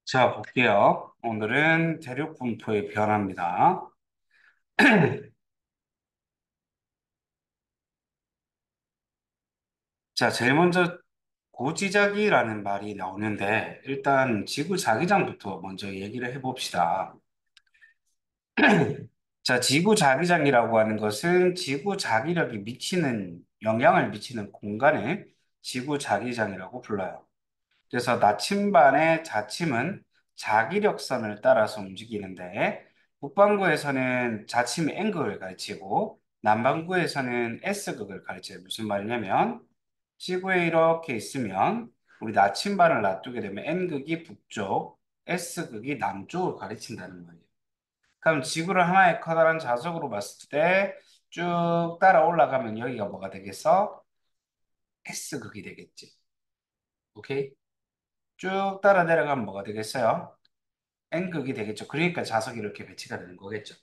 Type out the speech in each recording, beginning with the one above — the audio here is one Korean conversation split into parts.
자, 볼게요. 오늘은 대륙분포의 변화입니다. 자, 제일 먼저 고지자기라는 말이 나오는데, 일단 지구 자기장부터 먼저 얘기를 해봅시다. 자, 지구 자기장이라고 하는 것은 지구 자기력이 영향을 미치는 공간을 지구 자기장이라고 불러요. 그래서 나침반의 자침은 자기력선을 따라서 움직이는데 북반구에서는 자침 N극을 가르치고 남반구에서는 S극을 가르쳐요. 무슨 말이냐면 지구에 이렇게 있으면 우리 나침반을 놔두게 되면 N극이 북쪽, S극이 남쪽을 가르친다는 말이에요. 그럼 지구를 하나의 커다란 자석으로 봤을 때 쭉 따라 올라가면 여기가 뭐가 되겠어? S극이 되겠지. 오케이? 쭉 따라 내려가면 뭐가 되겠어요? N극이 되겠죠. 그러니까 자석이 이렇게 배치가 되는 거겠죠.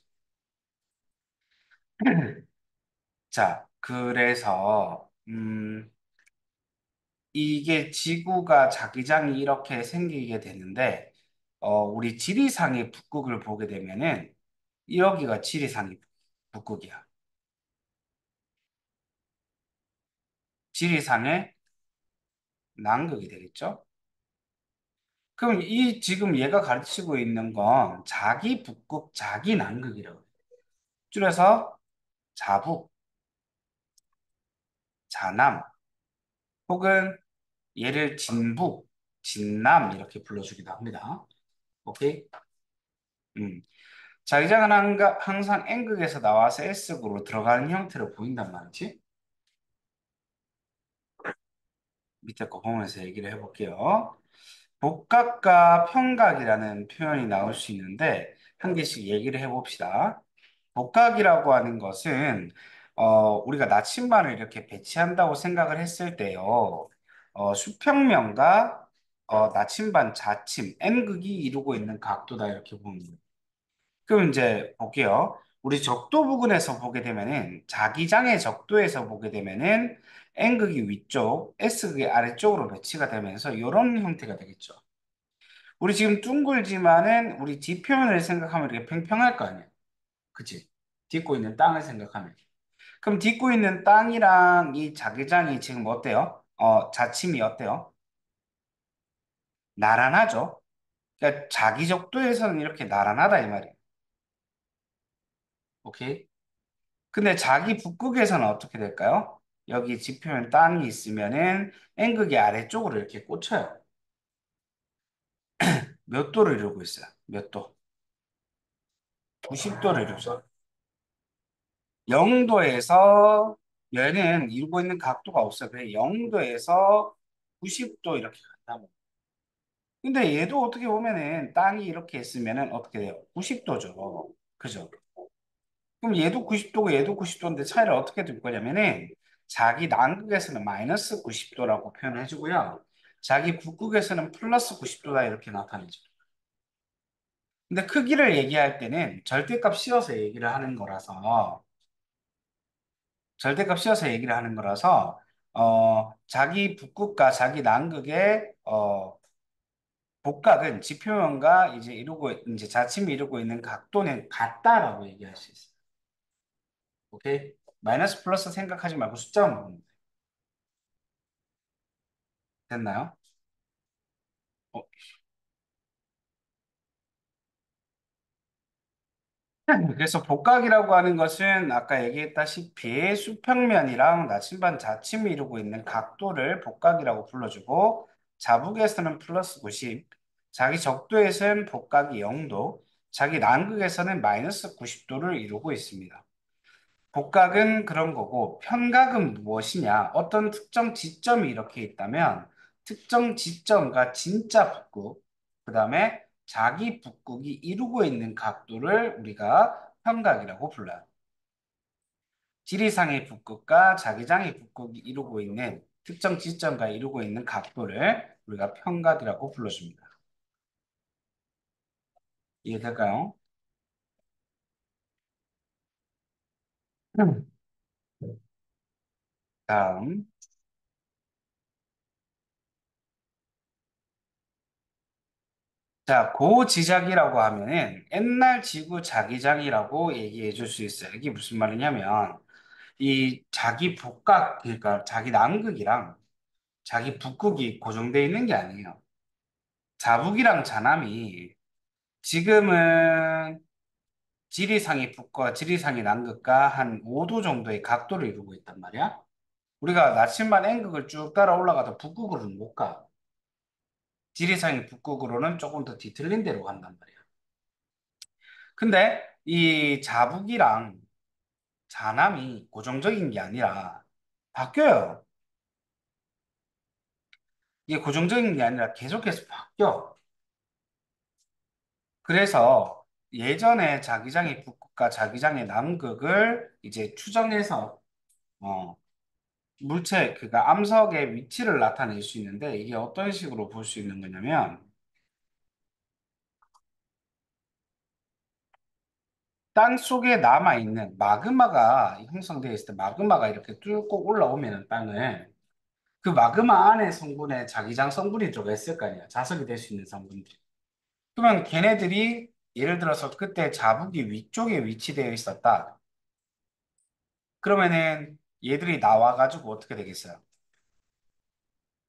자, 그래서 이게 지구가 자기장이 이렇게 생기게 되는데 우리 지리상의 북극을 보게 되면은 여기가 지리상의 북극이야. 지리상의 남극이 되겠죠. 그럼 이 지금 얘가 가르치고 있는 건 자기 북극, 자기 남극이라고 해요. 줄여서 자북, 자남, 혹은 얘를 진북, 진남 이렇게 불러주기도 합니다. 오케이? 음. 자기장은 항상 N극에서 나와서 S극으로 들어가는 형태로 보인단 말이지. 밑에 거 보면서 얘기를 해볼게요. 복각과 평각이라는 표현이 나올 수 있는데 한 개씩 얘기를 해봅시다. 복각이라고 하는 것은 우리가 나침반을 이렇게 배치한다고 생각을 했을 때요. 수평면과 나침반 자침, N극이 이루고 있는 각도다 이렇게 보면 돼요. 그럼 이제 볼게요. 우리 적도 부근에서 보게 되면은 자기장의 적도에서 보게 되면은 N극이 위쪽, S극이 아래쪽으로 배치가 되면서 이런 형태가 되겠죠. 우리 지금 둥글지만은 우리 뒷표면을 생각하면 이렇게 평평할 거 아니에요. 그치? 딛고 있는 땅을 생각하면. 그럼 딛고 있는 땅이랑 이 자기장이 지금 어때요? 자침이 어때요? 나란하죠? 그러니까 자기 적도에서는 이렇게 나란하다 이 말이에요. 오케이? 근데 자기 북극에서는 어떻게 될까요? 여기 지표면 땅이 있으면은 N극이 아래쪽으로 이렇게 꽂혀요. 몇 도를 이루고 있어요? 몇 도? 90도를 이루죠. 0도에서 얘는 이루고 있는 각도가 없어요. 그래 0도에서 90도 이렇게 간다고. 근데 얘도 어떻게 보면은 땅이 이렇게 있으면은 어떻게 돼요? 90도죠. 그죠? 그럼 얘도 90도고 얘도 90도인데 차이를 어떻게 둘 거냐면은 자기 남극에서는 마이너스 90도라고 표현해 주고요. 자기 북극에서는 플러스 90도다 이렇게 나타내죠. 근데 크기를 얘기할 때는 절대값 씌워서 얘기를 하는 거라서 자기 북극과 자기 남극의 복각은 지표면과 이제 자침이 이루고 있는 각도는 같다라고 얘기할 수 있어요. 오케이? 마이너스 플러스 생각하지 말고 숫자만 보면 돼. 됐나요? 어, 그래서 복각이라고 하는 것은 아까 얘기했다시피 수평면이랑 나침반 자침이 이루고 있는 각도를 복각이라고 불러주고 자북에서는 플러스 90, 자기 적도에서는 복각이 0도, 자기 남극에서는 마이너스 90도를 이루고 있습니다. 복각은 그런 거고 편각은 무엇이냐? 어떤 특정 지점이 이렇게 있다면 특정 지점과 진짜 북극, 그 다음에 자기 북극이 이루고 있는 각도를 우리가 편각이라고 불러요. 지리상의 북극과 자기장의 북극이 이루고 있는 특정 지점과 이루고 있는 각도를 우리가 편각이라고 불러줍니다. 이해될까요? 음. 다음. 자, 고지작이라고 하면은 옛날 지구 자기장이라고 얘기해 줄 수 있어요. 이게 무슨 말이냐면 이 자기 복각, 그러니까 자기 남극이랑 자기 북극이 고정되어 있는 게 아니에요. 자북이랑 자남이 지금은 지리상이 북과 지리상이 남극과 한 5도 정도의 각도를 이루고 있단 말이야. 우리가 나침반 N극을 쭉 따라 올라가도 북극으로는 못 가. 지리상이 북극으로는 조금 더 뒤틀린 데로 간단 말이야. 근데 이 자북이랑 자남이 고정적인 게 아니라 바뀌어요. 이게 고정적인 게 아니라 계속해서 바뀌어. 그래서 예전에 자기장의 북극과 자기장의 남극을 이제 추정해서 어, 물체, 그러니까 암석의 위치를 나타낼 수 있는데 이게 어떤 식으로 볼 수 있는 거냐면 땅 속에 남아있는 마그마가 형성되어 있을 때 마그마가 이렇게 뚫고 올라오면은 땅을 그 마그마 안에 성분에 자기장 성분이 좀 있을 거 아니야. 자석이 될 수 있는 성분들이. 그러면 걔네들이 예를 들어서 그때 자북이 위쪽에 위치되어 있었다. 그러면은 얘들이 나와가지고 어떻게 되겠어요?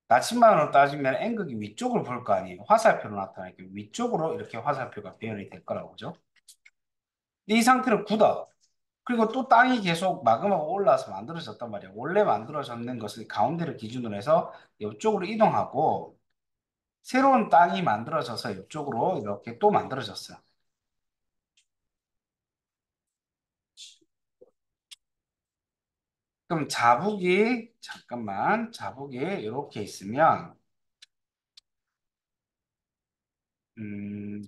나침반으로 따지면 N극이 위쪽으로 볼 거 아니에요. 화살표로 나타나게 위쪽으로 이렇게 화살표가 배열이 될 거라고 그죠? 이 상태로 굳어. 그리고 또 땅이 계속 마그마가 올라와서 만들어졌단 말이야. 원래 만들어졌는 것을 가운데를 기준으로 해서 이쪽으로 이동하고 새로운 땅이 만들어져서 이쪽으로 이렇게 또 만들어졌어요. 그럼 자북이 잠깐만 자북이 이렇게 있으면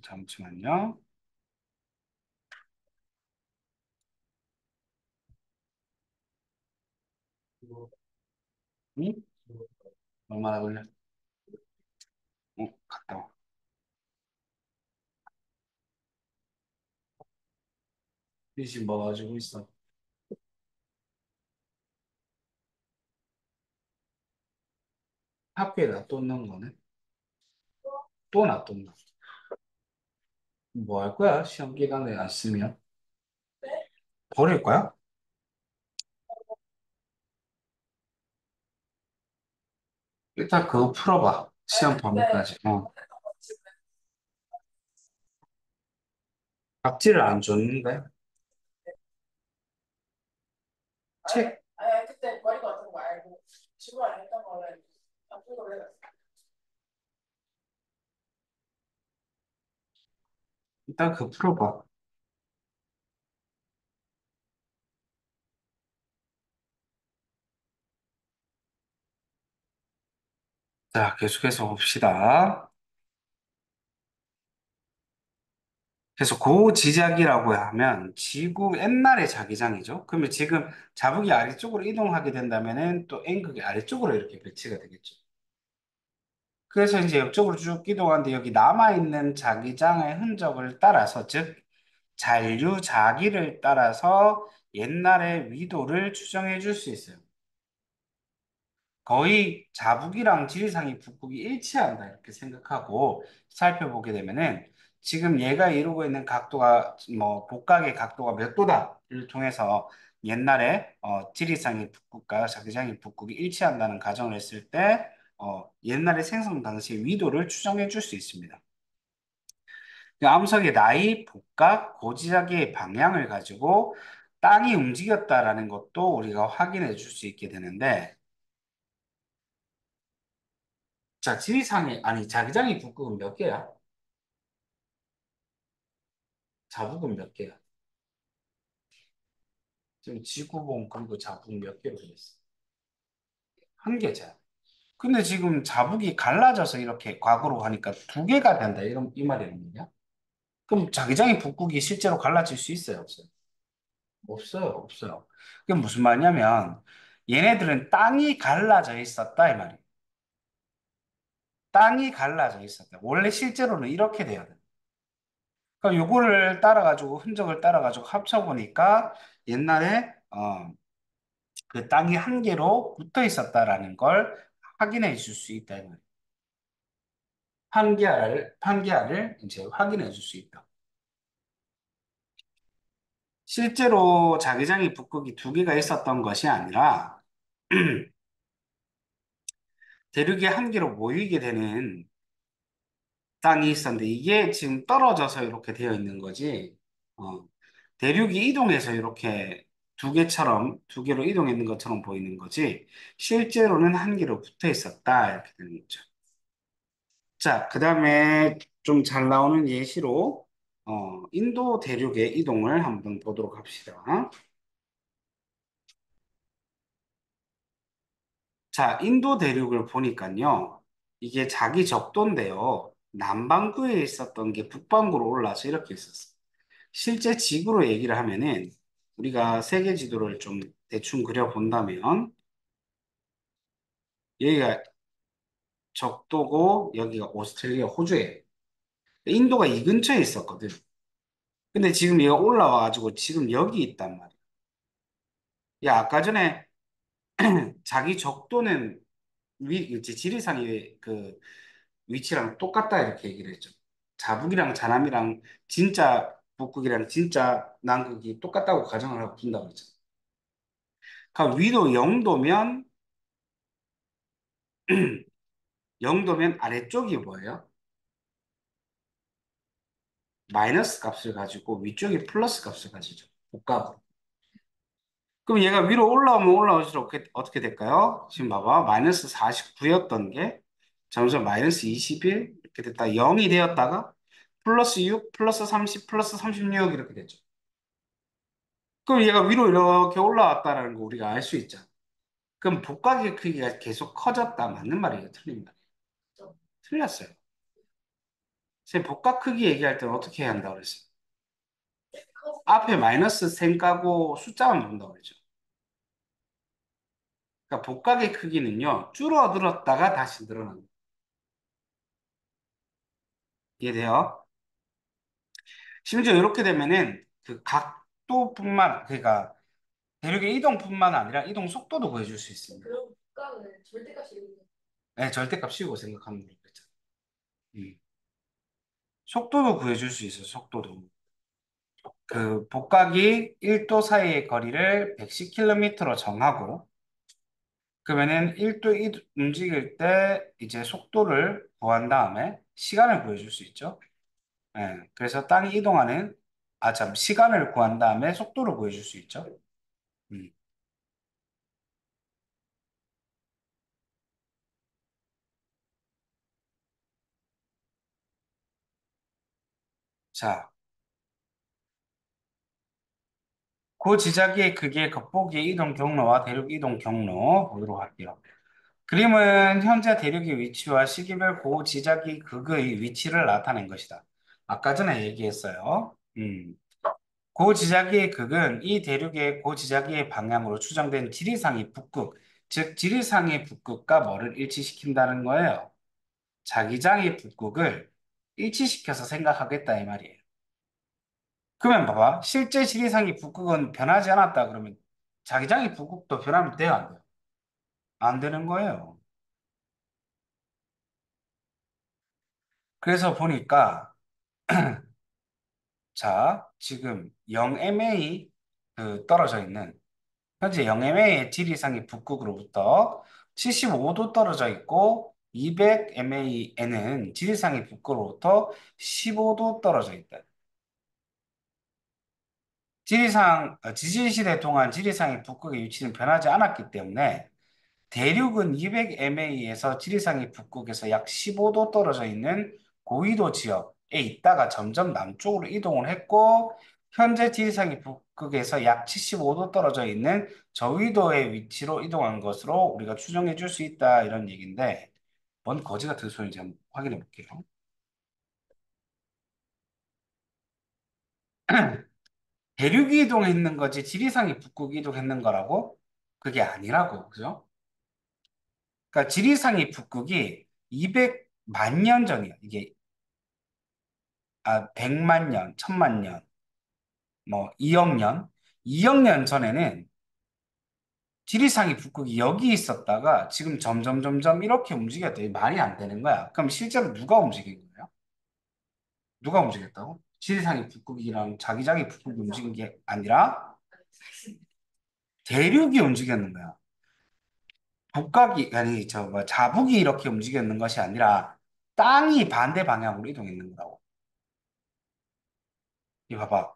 잠시만요. 응? 얼마나 걸려? 갔다 와. 이집 뭐 가지고 있어? 학교에 놔뒀는 거네. 또 놔뒀나? 뭐 할 거야? 시험 기간에 안 쓰면 버릴 거야? 일단 그거 풀어봐. 시험 범위까지. 답지를 안 줬는데 책 일단 그거 풀어봐. 자, 계속해서 봅시다. 그래서 고지작이라고 하면 지구 옛날의 자기장이죠. 그러면 지금 자북이 아래쪽으로 이동하게 된다면은 또 N극이 아래쪽으로 이렇게 배치가 되겠죠. 그래서 이제 옆쪽으로 쭉 이동하는데 여기 남아있는 자기장의 흔적을 따라서 즉 잔류자기를 따라서 옛날의 위도를 추정해 줄 수 있어요. 거의 자북이랑 지리상이 북극이 일치한다 이렇게 생각하고 살펴보게 되면은 지금 얘가 이루고 있는 각도가 뭐 복각의 각도가 몇 도다를 통해서 옛날에 지리상의 북극과 자기장의 북극이 일치한다는 가정을 했을 때 옛날에 생성 당시의 위도를 추정해 줄 수 있습니다. 그 암석의 나이, 복각, 고지자기의 방향을 가지고 땅이 움직였다라는 것도 우리가 확인해 줄 수 있게 되는데 자, 지리상이, 아니, 자기장이 북극은 몇 개야? 자북은 몇 개야? 지금 지구본 그리고 자북 몇 개로 됐어? 한 개잖아. 근데 지금 자북이 갈라져서 이렇게 과거로 가니까 두 개가 된다. 이런, 이 말이는 거냐? 그럼 자기장이 북극이 실제로 갈라질 수 있어요? 없어요? 없어요. 없어요. 그게 무슨 말이냐면 얘네들은 땅이 갈라져 있었다. 이 말이에요. 땅이 갈라져 있었다. 원래 실제로는 이렇게 돼야 돼. 그러니까 요거를 따라가지고 흔적을 따라가지고 합쳐보니까 옛날에 그 땅이 한 개로 붙어 있었다라는 걸 확인해 줄 수 있다. 이 말이에요. 판기하를 이제 확인해 줄 수 있다. 실제로 자기장이 북극이 두 개가 있었던 것이 아니라 대륙이 한 개로 모이게 되는 땅이 있었는데 이게 지금 떨어져서 이렇게 되어 있는 거지. 어, 대륙이 이동해서 이렇게 두 개로 이동했는 것처럼 보이는 거지. 실제로는 한 개로 붙어 있었다. 이렇게 되는 거죠. 자, 그 다음에 좀 잘 나오는 예시로 인도 대륙의 이동을 한번 보도록 합시다. 자, 인도 대륙을 보니까요. 이게 자기 적도인데요. 남반구에 있었던 게 북반구로 올라서 이렇게 있었어요. 실제 지구로 얘기를 하면은 우리가 세계 지도를 좀 대충 그려본다면 여기가 적도고 여기가 오스트레일리아 호주예요. 인도가 이 근처에 있었거든. 근데 지금 얘가 올라와가지고 지금 여기 있단 말이야. 야, 아까 전에 자기 적도는 이제 지리산이 그 위치랑 똑같다 이렇게 얘기를 했죠. 자북이랑 자남이랑 진짜 북극이랑 진짜 남극이 똑같다고 가정을 하고 둔다고 그랬죠. 그럼 위도 0도면 0도면 아래쪽이 뭐예요? 마이너스 값을 가지고 위쪽이 플러스 값을 가지죠. 복합. 그럼 얘가 위로 올라오면 올라올수록 어떻게 될까요? 지금 봐봐. 마이너스 49였던 게 점점 마이너스 21 이렇게 됐다. 0이 되었다가 플러스 6, 플러스 30, 플러스 36 이렇게 되죠. 그럼 얘가 위로 이렇게 올라왔다는 거 우리가 알 수 있죠. 그럼 복각의 크기가 계속 커졌다. 맞는 말이에요? 틀린 말이에요? 틀렸어요. 선생님, 복각 크기 얘기할 때는 어떻게 해야 한다고 그랬어요? 앞에 마이너스 셈 까고 숫자만 본다고 그랬죠. 그러니까 복각의 크기는요, 줄어들었다가 다시 늘어납니다. 이해돼요? 심지어 이렇게 되면은 그 각도뿐만, 그러니까 대륙의 이동뿐만 아니라 이동 속도도 구해줄 수 있습니다. 그럼 국가는 절대값이 네, 절대값 씌우고 생각하면 되겠죠. 음. 속도도 구해줄 수 있어요, 속도도. 그 복각이 1도 사이의 거리를 110km로 정하고, 그러면은 1도 움직일 때 이제 속도를 구한 다음에 시간을 구해줄 수 있죠. 예, 그래서 땅이 이동하는, 시간을 구한 다음에 속도를 구해줄 수 있죠. 음. 자, 고지자기의 크기의 겉보기의 이동 경로와 대륙 이동 경로 보도록 할게요. 그림은 현재 대륙의 위치와 시기별 고지자기 극의 위치를 나타낸 것이다. 아까 전에 얘기했어요. 고지자기의 극은 이 대륙의 고지자기의 방향으로 추정된 지리상의 북극, 즉 지리상의 북극과 뭐를 일치시킨다는 거예요. 자기장의 북극을 일치시켜서 생각하겠다 이 말이에요. 그러면 봐봐. 실제 지리상의 북극은 변하지 않았다 그러면 자기장의 북극도 변하면 돼요, 안 돼요? 안 되는 거예요. 그래서 보니까 자, 지금 0MA 떨어져 있는 현재 0MA의 지리상의 북극으로부터 75도 떨어져 있고 200MA에는 지리상의 북극으로부터 15도 떨어져 있다. 지질시대 동안 지리상의 북극의 위치는 변하지 않았기 때문에 대륙은 200mA에서 지리상의 북극에서 약 15도 떨어져 있는 고위도 지역에 있다가 점점 남쪽으로 이동을 했고 현재 지리상의 북극에서 약 75도 떨어져 있는 저위도의 위치로 이동한 것으로 우리가 추정해 줄 수 있다 이런 얘기인데 뭔 거지 같은 소리인지 한번 확인해 볼게요. 대륙이 이동했는 거지 지리상의 북극이 이동했는 거라고? 그게 아니라고, 그죠? 그러니까 지리상의 북극이 200만 년 전이야. 이게 100만 년, 1000만 년, 뭐 2억 년, 2억 년 전에는 지리산이 북극이 여기 있었다가 지금 점점 점점 이렇게 움직였더니 말이 안 되는 거야. 그럼 실제로 누가 움직인 거예요? 누가 움직였다고? 지리산이 북극이랑 자기장이 북극이 움직인 게 아니라 대륙이 움직였는 거야. 북각이 아니 저 뭐 자북이 이렇게 움직였는 것이 아니라 땅이 반대 방향으로 이동했는 거라고. 이 봐봐.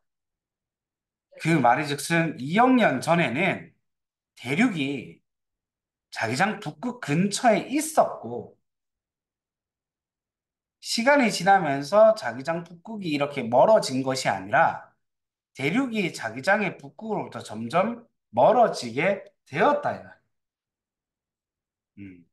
그 말이즉슨 2억 년 전에는 대륙이 자기장 북극 근처에 있었고 시간이 지나면서 자기장 북극이 이렇게 멀어진 것이 아니라 대륙이 자기장의 북극으로부터 점점 멀어지게 되었다. 이거야. 음.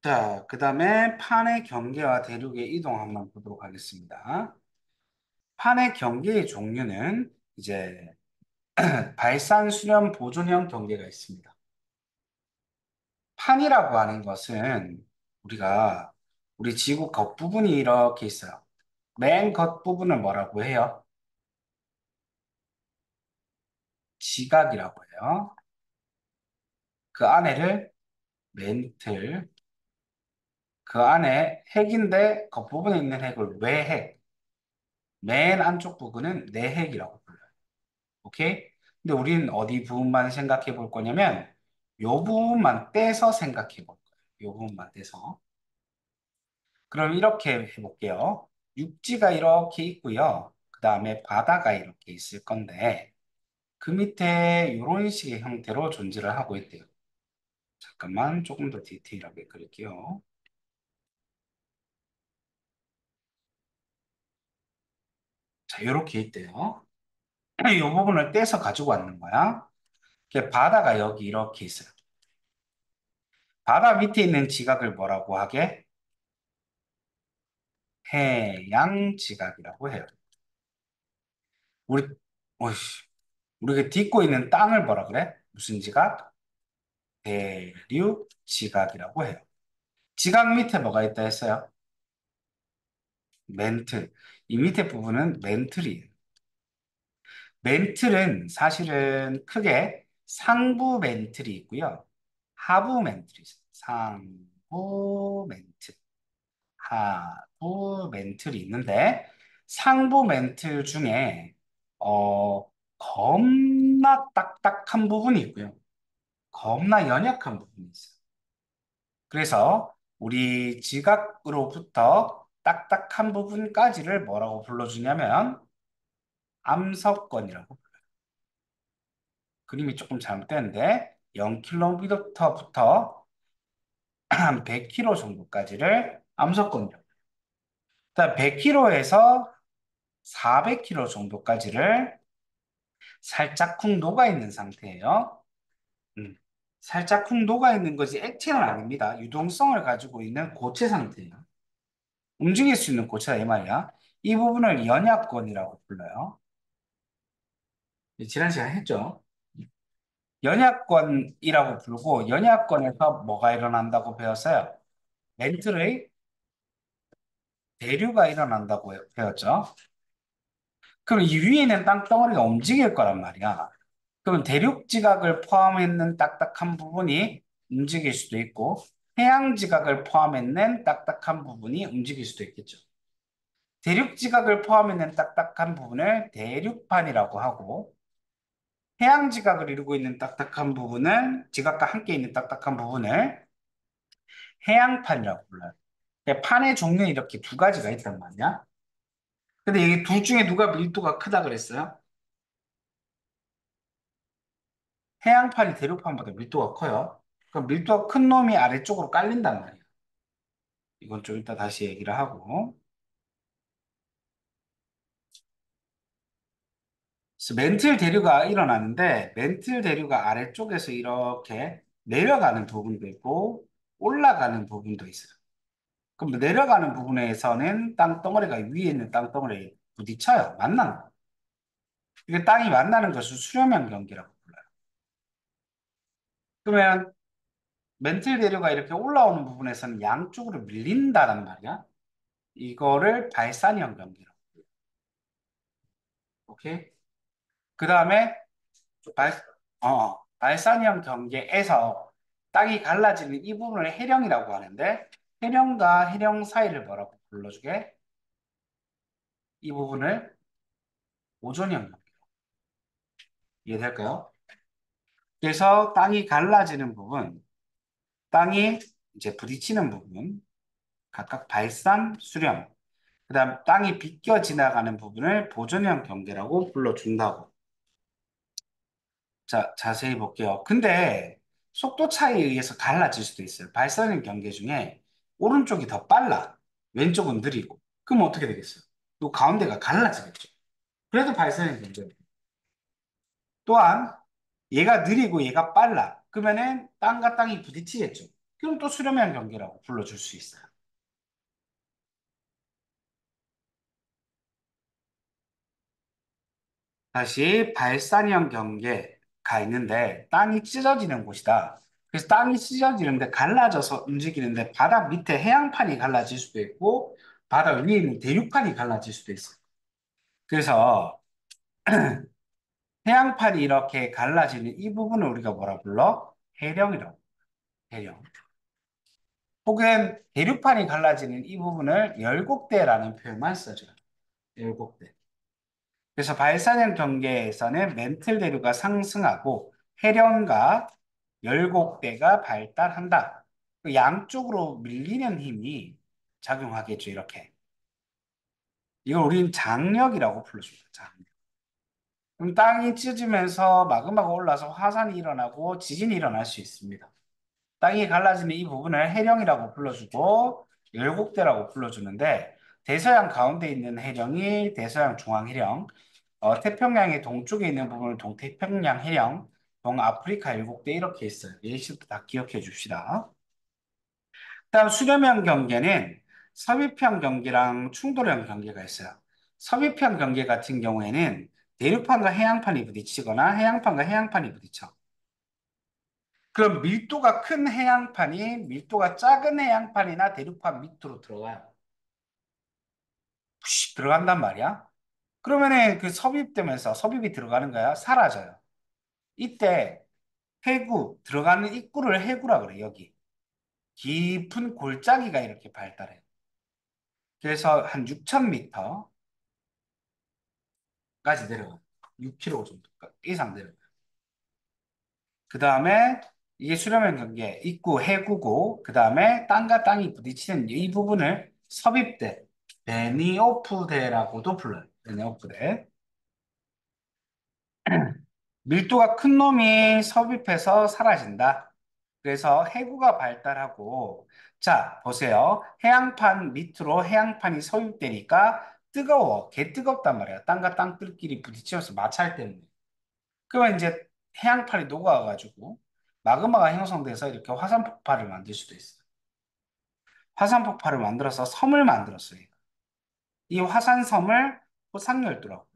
자, 그 다음에 판의 경계와 대륙의 이동 한번 보도록 하겠습니다. 판의 경계의 종류는 이제 발산, 수렴, 보존형 경계가 있습니다. 판이라고 하는 것은 우리가 우리 지구 겉부분이 이렇게 있어요. 맨 겉부분을 뭐라고 해요? 지각이라고 해요. 그 안에를 멘틀, 그 안에 핵인데 겉부분에 있는 핵을 외핵, 맨 안쪽 부분은 내핵이라고 불러요. 오케이? 근데 우리는 어디 부분만 생각해 볼 거냐면 요 부분만 떼서 생각해 볼 거예요. 요 부분만 떼서. 그럼 이렇게 해볼게요. 육지가 이렇게 있고요. 그 다음에 바다가 이렇게 있을 건데 그 밑에 이런 식의 형태로 존재를 하고 있대요. 잠깐만 조금 더 디테일하게 그릴게요. 자, 이렇게 있대요. 이 부분을 떼서 가지고 왔는 거야. 바다가 여기 이렇게 있어요. 바다 밑에 있는 지각을 뭐라고 하게? 해양 지각이라고 해요. 우리, 어이씨, 우리가 딛고 있는 땅을 뭐라 그래? 무슨 지각? 대륙 지각이라고 해요. 지각 밑에 뭐가 있다 했어요? 멘틀. 이 밑에 부분은 멘틀이에요. 멘틀은 사실은 크게 상부 멘틀이 있고요. 하부 멘틀이 있어요. 상부 멘틀, 하부 멘틀이 있는데 상부 멘틀 중에 겁나 딱딱한 부분이 있고요. 겁나 연약한 부분이 있어요. 그래서 우리 지각으로부터 딱딱한 부분까지를 뭐라고 불러주냐면 암석권이라고. 그림이 조금 잘못되는데 0km부터 한 100km 정도까지를 암석권이라고. 그다음 100km에서 400km 정도까지를 살짝 쿵 녹아 있는 상태예요. 음. 살짝 쿵 녹아 있는 것이 액체는 아닙니다. 유동성을 가지고 있는 고체 상태예요. 움직일 수 있는 고체다 이 말이야. 이 부분을 연약권이라고 불러요. 지난 시간에 했죠. 연약권이라고 부르고 연약권에서 뭐가 일어난다고 배웠어요? 멘틀의 대류가 일어난다고 배웠죠. 그럼 이 위에 있는 땅덩어리가 움직일 거란 말이야. 그럼 대륙 지각을 포함했는 딱딱한 부분이 움직일 수도 있고 해양 지각을 포함했는 딱딱한 부분이 움직일 수도 있겠죠. 대륙 지각을 포함했는 딱딱한 부분을 대륙판이라고 하고 해양 지각을 이루고 있는 딱딱한 부분은 지각과 함께 있는 딱딱한 부분을 해양판이라고 불러요. 그러니까 판의 종류는 이렇게 두 가지가 있단 말이야. 근데 이 둘 중에 누가 밀도가 크다 그랬어요? 해양판이 대륙판보다 밀도가 커요. 그럼 밀도가 큰 놈이 아래쪽으로 깔린단 말이야. 이건 좀 이따 다시 얘기를 하고. 그래서 멘틀 대류가 일어나는데 멘틀 대류가 아래쪽에서 이렇게 내려가는 부분도 있고 올라가는 부분도 있어요. 그럼 내려가는 부분에서는 땅덩어리가 위에 있는 땅덩어리에 부딪혀요. 만나는 거. 이게 땅이 만나는 것을 수렴형 경기라고 불러요. 그러면 멘틀 대류가 이렇게 올라오는 부분에서는 양쪽으로 밀린다란 말이야. 이거를 발산형 경기라고. 오케이? 그 다음에 발, 발산형 경계에서 땅이 갈라지는 이 부분을 해령이라고 하는데 해령과 해령 사이를 뭐라고 불러주게? 이 부분을 오존형 경계. 이해될까요? 그래서 땅이 갈라지는 부분, 땅이 이제 부딪히는 부분, 각각 발산, 수렴, 그 다음 땅이 비껴 지나가는 부분을 보존형 경계라고 불러준다고. 자, 자세히 볼게요. 근데 속도 차이에 의해서 달라질 수도 있어요. 발사형 경계 중에 오른쪽이 더 빨라. 왼쪽은 느리고. 그럼 어떻게 되겠어요? 또 가운데가 갈라지겠죠. 그래도 발사형 경계. 또한 얘가 느리고 얘가 빨라. 그러면은 땅과 땅이 부딪히겠죠. 그럼 또 수렴형 경계라고 불러줄 수 있어요. 다시 발산형 경계가 있는데 땅이 찢어지는 곳이다. 그래서 땅이 찢어지는데 갈라져서 움직이는데 바다 밑에 해양판이 갈라질 수도 있고 바다 위에 있는 대륙판이 갈라질 수도 있어요. 그래서 해양판이 이렇게 갈라지는 이 부분을 우리가 뭐라 불러? 해령이라고. 해령. 혹은 대륙판이 갈라지는 이 부분을 열곡대라는 표현만 써줘요. 열곡대. 그래서 발산형 경계에서는 멘틀 대류가 상승하고 해령과 열곡대가 발달한다. 그 양쪽으로 밀리는 힘이 작용하겠죠, 이렇게. 이걸 우리는 장력이라고 불러줍니다. 장력. 그럼 땅이 찢어지면서 마그마가 올라서 화산이 일어나고 지진이 일어날 수 있습니다. 땅이 갈라지는 이 부분을 해령이라고 불러주고 열곡대라고 불러주는데 대서양 가운데 있는 해령이 대서양 중앙해령, 태평양의 동쪽에 있는 부분을 동태평양 해령, 동아프리카 일국대 이렇게 있어요. 예시부터 다 기억해 줍시다. 다음 수렴형 경계는 섭입형 경계랑 충돌형 경계가 있어요. 섭입형 경계 같은 경우에는 대륙판과 해양판이 부딪히거나 해양판과 해양판이 부딪혀. 그럼 밀도가 큰 해양판이 밀도가 작은 해양판이나 대륙판 밑으로 들어가요. 푸시 들어간단 말이야. 그러면은 그 섭입되면서 섭입이 들어가는 거야. 사라져요. 이때 해구, 들어가는 입구를 해구라 그래, 여기. 깊은 골짜기가 이렇게 발달해. 그래서 한 6,000m까지 내려가. 6km 정도 이상 내려가. 그 다음에 이게 수렴형 경계, 입구, 해구고, 그 다음에 땅과 땅이 부딪히는 이 부분을 섭입대, 베니오프대라고도 불러요. 베니오프대. 밀도가 큰 놈이 섭입해서 사라진다. 그래서 해구가 발달하고, 자, 보세요. 해양판 밑으로 해양판이 서입되니까 뜨거워. 개 뜨겁단 말이야. 땅과 땅들끼리 부딪히면서 마찰 때문에. 그러면 이제 해양판이 녹아가지고 마그마가 형성돼서 이렇게 화산 폭발을 만들 수도 있어요. 화산 폭발을 만들어서 섬을 만들었어요. 이 화산섬을 호상열도라고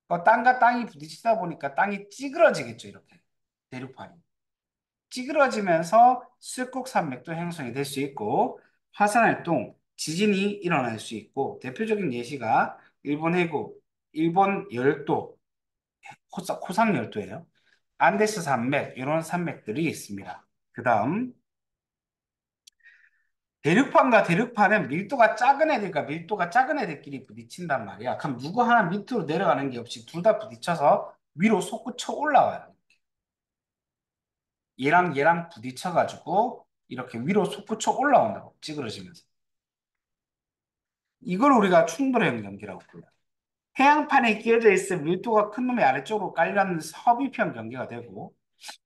해요. 땅과 땅이 부딪히다 보니까 땅이 찌그러지겠죠, 이렇게. 대륙판이. 찌그러지면서 습곡산맥도 형성이 될 수 있고 화산활동, 지진이 일어날 수 있고 대표적인 예시가 일본 해구, 일본 열도, 코상 열도예요. 안데스 산맥 이런 산맥들이 있습니다. 그 다음 대륙판과 대륙판은 밀도가 작은 애들과 밀도가 작은 애들끼리 부딪힌단 말이야. 그럼 누구 하나 밑으로 내려가는 게 없이 둘 다 부딪혀서 위로 솟구쳐 올라와요. 얘랑 얘랑 부딪혀가지고 이렇게 위로 솟구쳐 올라온다고 찌그러지면서. 이걸 우리가 충돌형 경기라고 불러요. 해양판에 끼어져 있을 밀도가 큰 놈이 아래쪽으로 깔려있는 섭입형 경계가 되고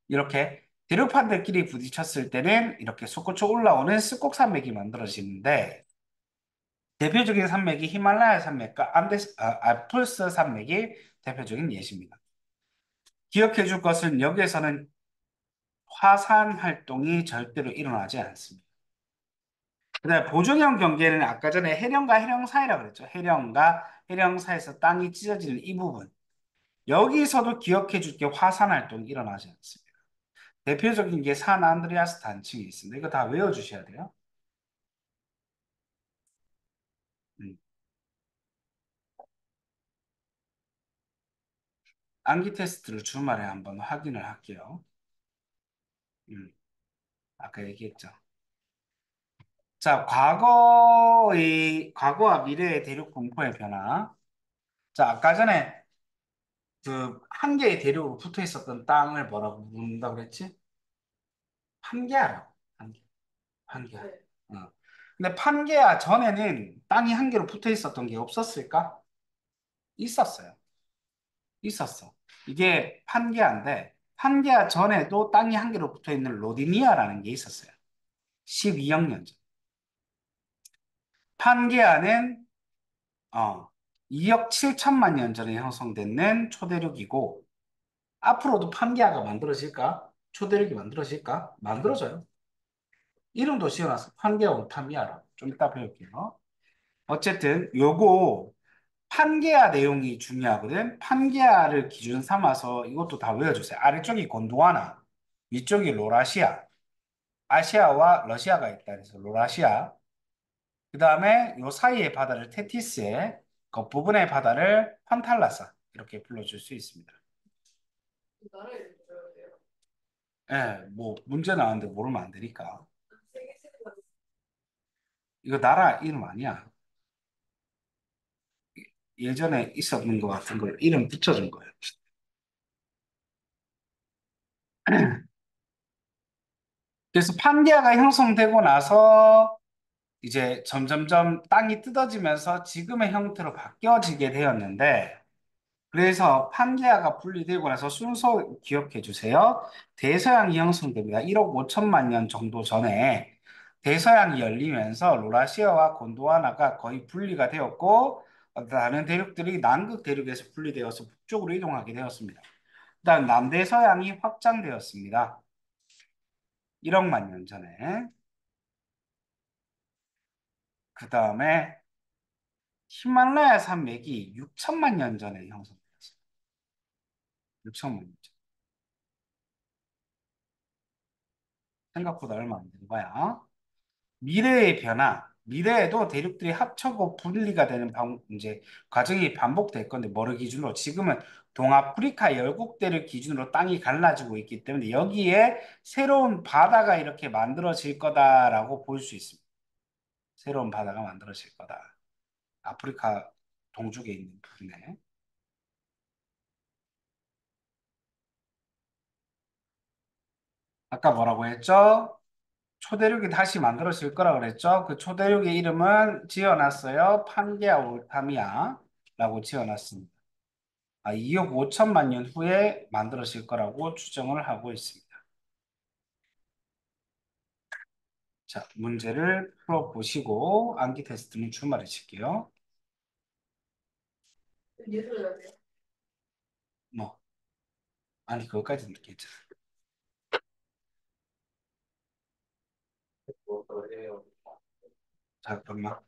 이렇게 대륙판들끼리 부딪혔을 때는 이렇게 솟구쳐 올라오는 습곡산맥이 만들어지는데 대표적인 산맥이 히말라야 산맥과 알프스 산맥이 대표적인 예시입니다. 기억해 줄 것은 여기에서는 화산 활동이 절대로 일어나지 않습니다. 그다음에 보존형 경계는 아까 전에 해령과 해령 사이라고 그랬죠. 해령과 해령 사이에서 땅이 찢어지는 이 부분. 여기서도 기억해 줄 게 화산 활동이 일어나지 않습니다. 대표적인 게 산 안드레아스 단층이 있습니다. 이거 다 외워주셔야 돼요. 음. 암기 테스트를 주말에 한번 확인을 할게요. 음, 아까 얘기했죠. 자, 과거와 미래의 대륙 분포의 변화. 자, 아까 전에 그 한 개의 대륙으로 붙어 있었던 땅을 뭐라고 부른다고 그랬지? 판게아라고. 판게아. 어. 근데 판게아 전에는 땅이 한 개로 붙어 있었던 게 없었을까? 있었어요. 있었어. 이게 판게아인데, 판게아 전에도 땅이 한 개로 붙어 있는 로디니아라는 게 있었어요. 12억 년 전. 판게아는 2억 7천만 년 전에 형성된 초대륙이고, 앞으로도 판게아가 만들어질까? 초대륙이 만들어질까? 만들어져요. 이름도 지어놨어. 판게아 온타미아라. 좀 이따 배울게요. 어쨌든 요거 판게아 내용이 중요하거든. 판게아를 기준 삼아서 이것도 다 외워주세요. 아래쪽이 gondwana, 위쪽이 로라시아, 아시아와 러시아가 있다. 그래서 로라시아. 그 다음에 요 사이의 바다를 테티스에, 겉부분의 바다를 판탈라사 이렇게 불러줄 수 있습니다. 예, 뭐 문제 나왔는데 모르면 안 되니까. 이거 나라 이름 아니야. 예전에 있었는 것 같은 걸 이름 붙여준 거예요. 그래서 판게아가 형성되고 나서 이제 점점점 땅이 뜯어지면서 지금의 형태로 바뀌어지게 되었는데, 그래서 판게아가 분리되고 나서 순서 기억해 주세요. 대서양이 형성됩니다. 1억 5천만 년 정도 전에 대서양이 열리면서 로라시아와 gond와나가 거의 분리가 되었고, 다른 대륙들이 남극 대륙에서 분리되어서 북쪽으로 이동하게 되었습니다. 그다음 남대서양이 확장되었습니다. 1억만 년 전에. 그 다음에 히말라야 산맥이 6천만 년 전에 형성되었어요. 6천만 년 전. 생각보다 얼마 안 된 거야. 미래의 변화. 미래에도 대륙들이 합쳐고 분리가 되는 이제 과정이 반복될 건데, 뭐를 기준으로? 지금은 동아프리카 열국대를 기준으로 땅이 갈라지고 있기 때문에 여기에 새로운 바다가 이렇게 만들어질 거다라고 볼 수 있습니다. 새로운 바다가 만들어질 거다. 아프리카 동쪽에 있는 부분에. 아까 뭐라고 했죠? 초대륙이 다시 만들어질 거라 그랬죠? 그 초대륙의 이름은 지어놨어요. 판게아 올타미아라고 지어놨습니다. 2억 5천만 년 후에 만들어질 거라고 추정을 하고 있습니다. 자, 문제를 풀어보시고 암기 테스트는 주말에 칠게요. 뭐, 아니, 그것까지는 괜찮아. 잠깐만.